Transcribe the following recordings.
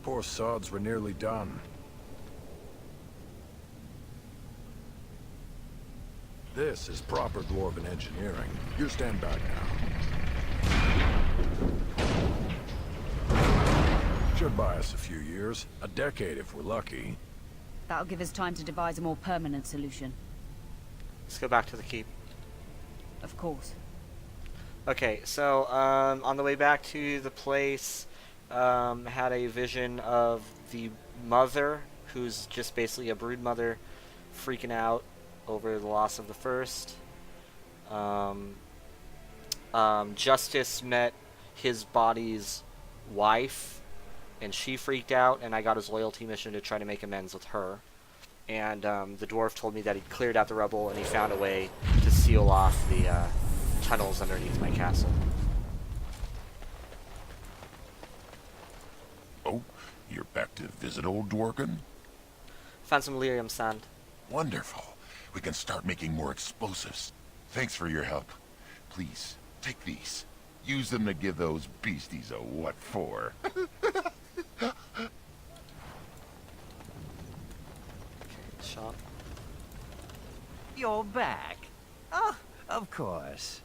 Poor sods were nearly done. This is proper dwarven engineering. You stand back now. Should buy us a few years. A decade if we're lucky. That'll give us time to devise a more permanent solution. Let's go back to the keep. Of course. Okay, so on the way back to the place, had a vision of the mother, who's just basically a brood mother, freaking out over the loss of the first. Justice met his body's wife, and she freaked out, and I got his loyalty mission to try to make amends with her. And the dwarf told me that he cleared out the rubble, and he found a way to seal off the tunnels underneath my castle. Oh, you're back to visit old Dworken? Found some lyrium sand. Wonderful. We can start making more explosives. Thanks for your help. Please, take these. Use them to give those beasties a what for. Shop. You're back. Oh, of course.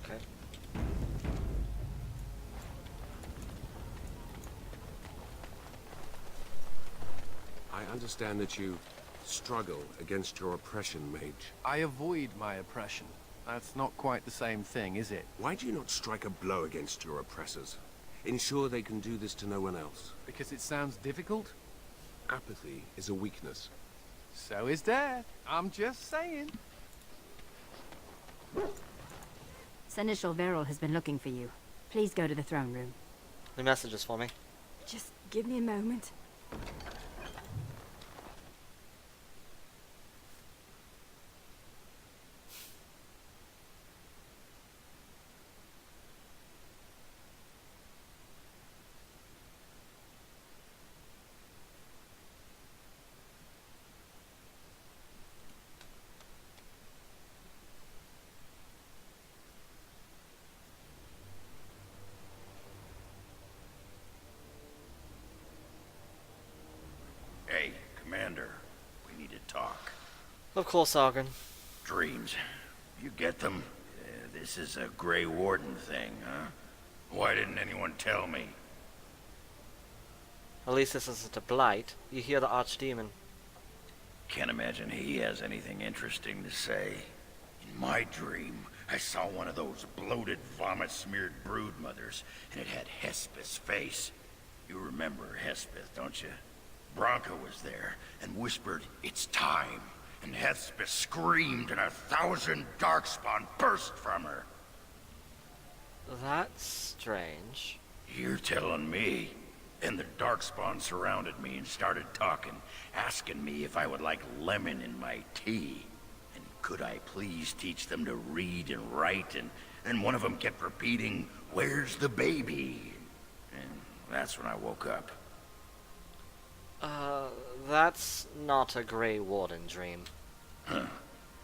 Okay. I understand that you struggle against your oppression, mage. I avoid my oppression. That's not quite the same thing, is it? Why do you not strike a blow against your oppressors? Ensure they can do this to no one else. Because it sounds difficult? Apathy is a weakness. So is death. I'm just saying. Seneschal Verrill has been looking for you. Please go to the throne room. Any messages for me? Just give me a moment. Hey, Commander. We need to talk. Of course, Ogren. Dreams. You get them? This is a Grey Warden thing, huh? Why didn't anyone tell me? At least this isn't a blight. You hear the Archdemon. Can't imagine he has anything interesting to say. In my dream, I saw one of those bloated, vomit-smeared brood mothers, and it had Hespeth's face. You remember Hespeth, don't you? Bronca was there and whispered, "It's time." And Hespeth screamed and 1,000 darkspawn burst from her. That's strange. You're telling me. And the darkspawn surrounded me and started talking, asking me if I would like lemon in my tea. Could I please teach them to read and write? And one of them kept repeating, "Where's the baby?" And that's when I woke up. That's not a Grey Warden dream. Well,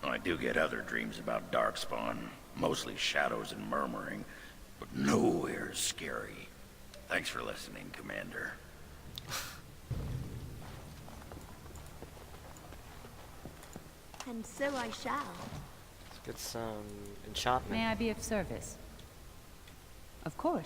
I do get other dreams about Darkspawn. Mostly shadows and murmuring, but nowhere as scary. Thanks for listening, Commander. And so I shall. Let's get some enchantment. May I be of service? Of course.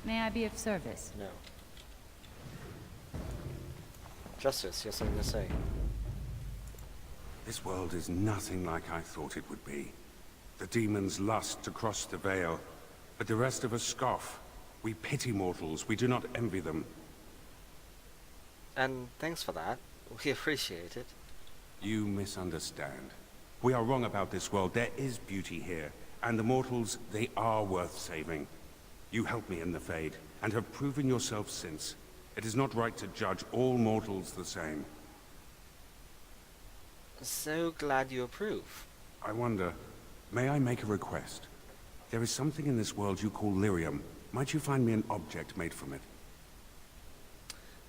May I be of service? No. Justice, you have something to say? This world is nothing like I thought it would be. The demons lust to cross the veil, but the rest of us scoff. We pity mortals, we do not envy them. And thanks for that. We appreciate it. You misunderstand. We are wrong about this world. There is beauty here, and the mortals, they are worth saving. You helped me in the Fade, and have proven yourself since. It is not right to judge all mortals the same. So glad you approve. I wonder, may I make a request? There is something in this world you call lyrium. Might you find me an object made from it?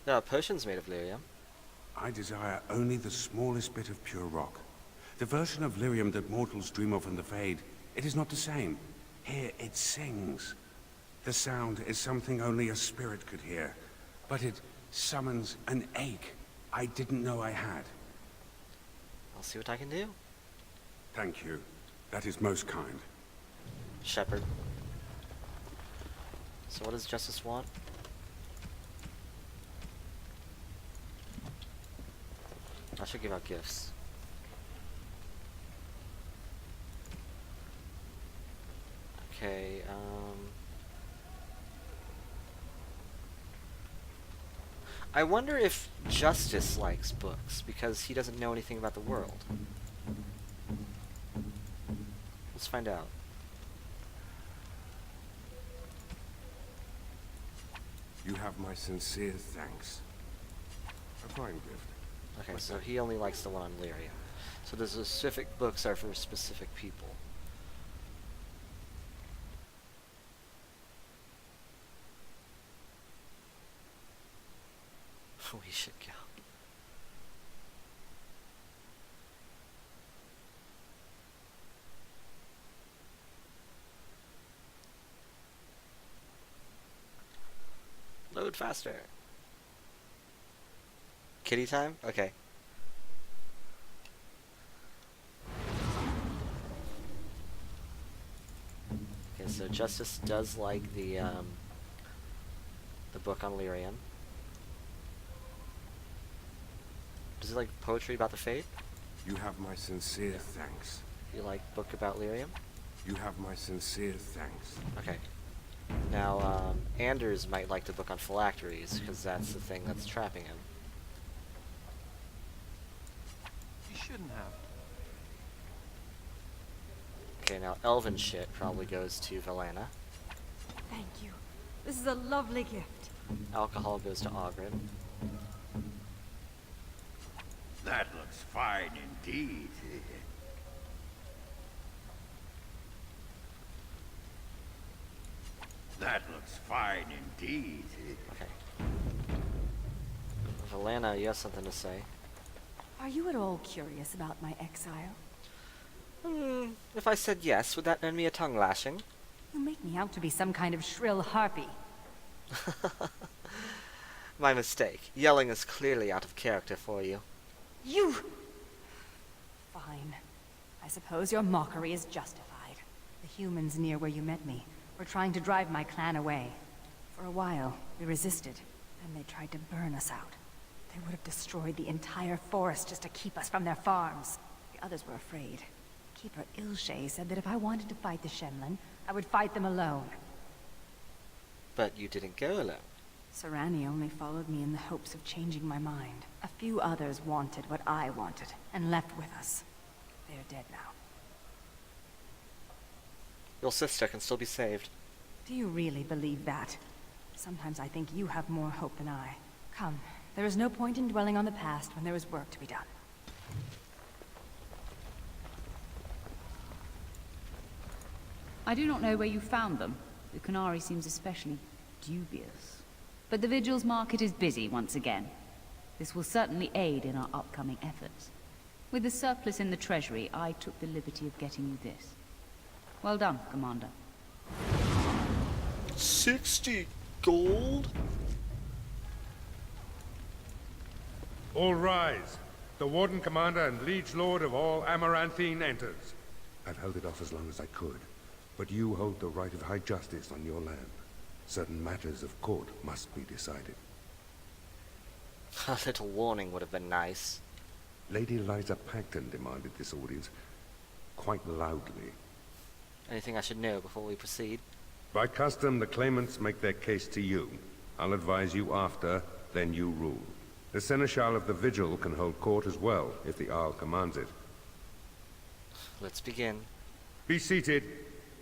There are potions made of lyrium. I desire only the smallest bit of pure rock. The version of lyrium that mortals dream of in the Fade, it is not the same. Here it sings. The sound is something only a spirit could hear, but it summons an ache I didn't know I had. I'll see what I can do. Thank you. That is most kind. Shepherd. So what does Justice want? I should give out gifts. Okay, I wonder if Justice likes books, because he doesn't know anything about the world. Let's find out. You have my sincere thanks. A fine gift. Okay, so he only likes the one on Lyria. So the specific books are for specific people. We should go. Load faster. Kitty time? Okay. Okay, so Justice does like the book on Lyrium. Does he like poetry about the Fade? You have my sincere thanks. You like book about Lyrium? You have my sincere thanks. Okay. Now, Anders might like the book on phylacteries, because that's the thing that's trapping him. You shouldn't have. Okay, now Elven shit probably goes to Valana. Thank you. This is a lovely gift. Alcohol goes to Ogren. That looks fine indeed. That looks fine indeed. Okay. Valana, you have something to say? Are you at all curious about my exile? If I said yes, would that earn me a tongue lashing? You make me out to be some kind of shrill harpy. My mistake. Yelling is clearly out of character for you. You... Fine. I suppose your mockery is justified. The humans near where you met me were trying to drive my clan away. For a while, we resisted, and they tried to burn us out. They would have destroyed the entire forest just to keep us from their farms. The others were afraid. Keeper Ilshay said that if I wanted to fight the Shemlin, I would fight them alone. But you didn't go alone. Sarani only followed me in the hopes of changing my mind. A few others wanted what I wanted, and left with us. They're dead now. Your sister can still be saved. Do you really believe that? Sometimes I think you have more hope than I. Come, there is no point in dwelling on the past when there is work to be done. I do not know where you found them. The Qunari seems especially dubious. But the Vigil's market is busy once again. This will certainly aid in our upcoming efforts. With the surplus in the treasury, I took the liberty of getting you this. Well done, Commander. 60 gold? All rise. The Warden Commander and Liege Lord of all Amaranthine enters. I've held it off as long as I could, but you hold the right of high justice on your land. Certain matters of court must be decided. A little warning would have been nice. Lady Liza Pacton demanded this audience quite loudly. Anything I should know before we proceed? By custom, the claimants make their case to you. I'll advise you after, then you rule. The Seneschal of the Vigil can hold court as well, if the Arl commands it. Let's begin. Be seated.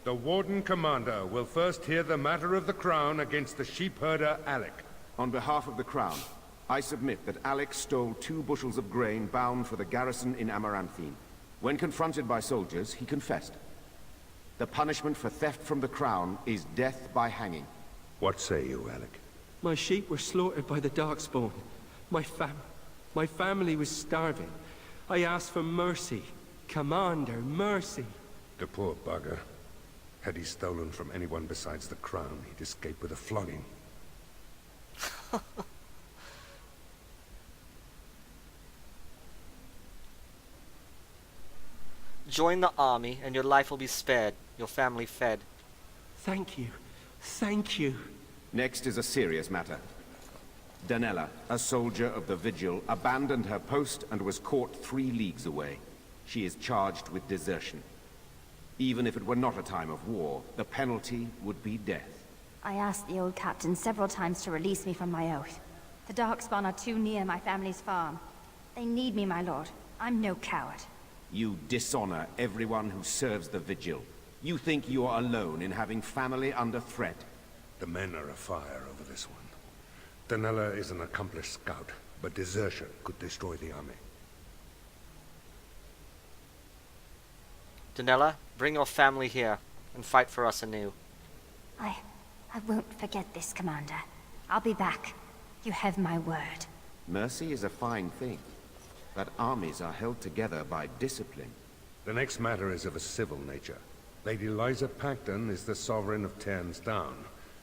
The Warden Commander will first hear the matter of the Crown against the sheepherder Alec. On behalf of the Crown, I submit that Alec stole 2 bushels of grain bound for the garrison in Amaranthine. When confronted by soldiers, he confessed. The punishment for theft from the Crown is death by hanging. What say you, Alec? My sheep were slaughtered by the Darkspawn. My family was starving. I asked for mercy. Commander, mercy. The poor bugger. Had he stolen from anyone besides the Crown, he'd escape with a flogging. Join the army, and your life will be spared. Your family fed. Thank you. Thank you. Next is a serious matter. Danella, a soldier of the Vigil, abandoned her post and was caught 3 leagues away. She is charged with desertion. Even if it were not a time of war, the penalty would be death. I asked the old captain several times to release me from my oath. The Darkspawn are too near my family's farm. They need me, my lord. I'm no coward. You dishonor everyone who serves the Vigil. You think you are alone in having family under threat. The men are afire over this one. Danella is an accomplished scout, but desertion could destroy the army. Danella, bring your family here, and fight for us anew. I won't forget this, Commander. I'll be back. You have my word. Mercy is a fine thing, but armies are held together by discipline. The next matter is of a civil nature. Lady Liza Pacton is the sovereign of Terns Down.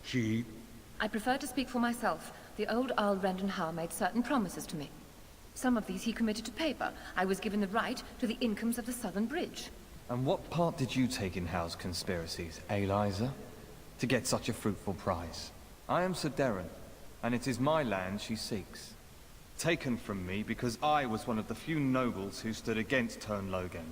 She... I prefer to speak for myself. The old Earl Rendon Howe made certain promises to me. Some of these he committed to paper. I was given the right to the incomes of the Southern Bridge. And what part did you take in Howe's conspiracies, Liza? To get such a fruitful prize? I am Sir Darren, and it is my land she seeks. Taken from me because I was one of the few nobles who stood against Tern Logan.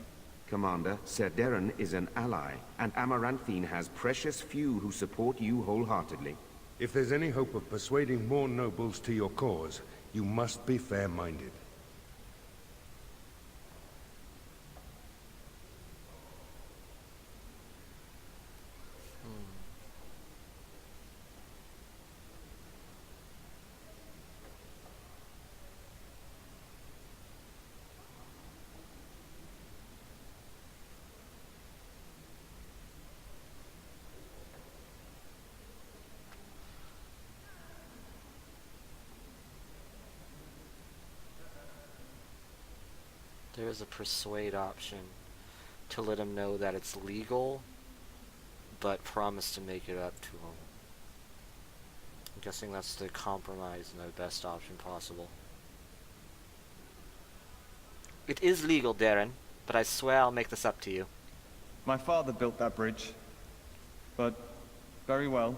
Commander, Sir Darren is an ally, and Amaranthine has precious few who support you wholeheartedly. If there's any hope of persuading more nobles to your cause, you must be fair-minded. There is a persuade option to let him know that it's legal, but promise to make it up to him. I'm guessing that's the compromise and the best option possible. It is legal, Darren, but I swear I'll make this up to you. My father built that bridge, but very well.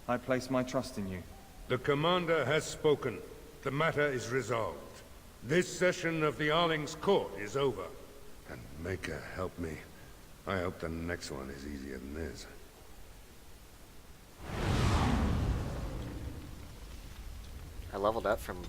I place my trust in you. The commander has spoken. The matter is resolved. This session of the Arling's court is over. And Maker help me. I hope the next one is easier than this. I leveled up from